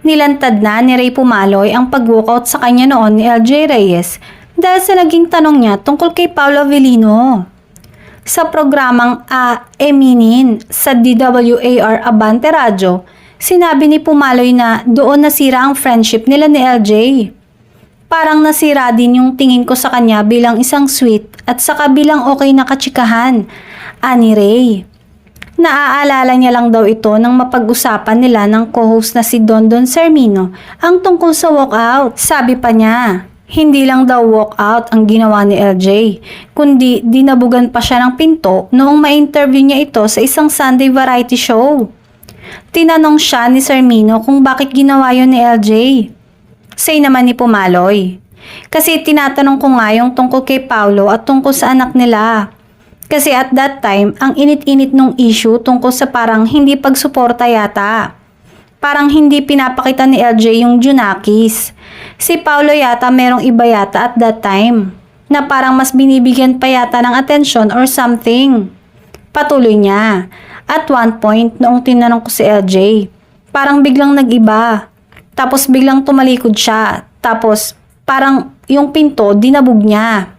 Nilantad na ni Ray Pumaloy ang pag-walkout sa kanya noon ni LJ Reyes dahil sa naging tanong niya tungkol kay Paolo Avellino. Sa programang Eminin sa DWAR Abante Radio, sinabi ni Pumaloy na doon nasira ang friendship nila ni LJ. Parang nasira din yung tingin ko sa kanya bilang isang sweet at saka bilang okay na katsikahan, ani Ray. Naaalala niya lang daw ito nang mapag-usapan nila ng co-host na si Dondon Sermino ang tungkol sa walkout. Sabi pa niya, hindi lang daw walkout ang ginawa ni LJ, kundi dinabugan pa siya ng pinto noong ma-interview niya ito sa isang Sunday variety show. Tinanong siya ni Sermino kung bakit ginawa yun ni LJ. Say naman ni Pumaloy, kasi tinatanong ko nga yung tungkol kay Paolo at tungkol sa anak nila. Kasi at that time, ang init-init nung issue tungkol sa parang hindi pagsuporta yata. Parang hindi pinapakita ni LJ yung Junakis. Si Paolo yata merong iba yata at that time, na parang mas binibigyan pa yata ng atensyon or something. Patuloy niya. At one point, noong tinanong ko si LJ, parang biglang nag-iba. Tapos biglang tumalikod siya. Tapos parang yung pinto dinabog niya.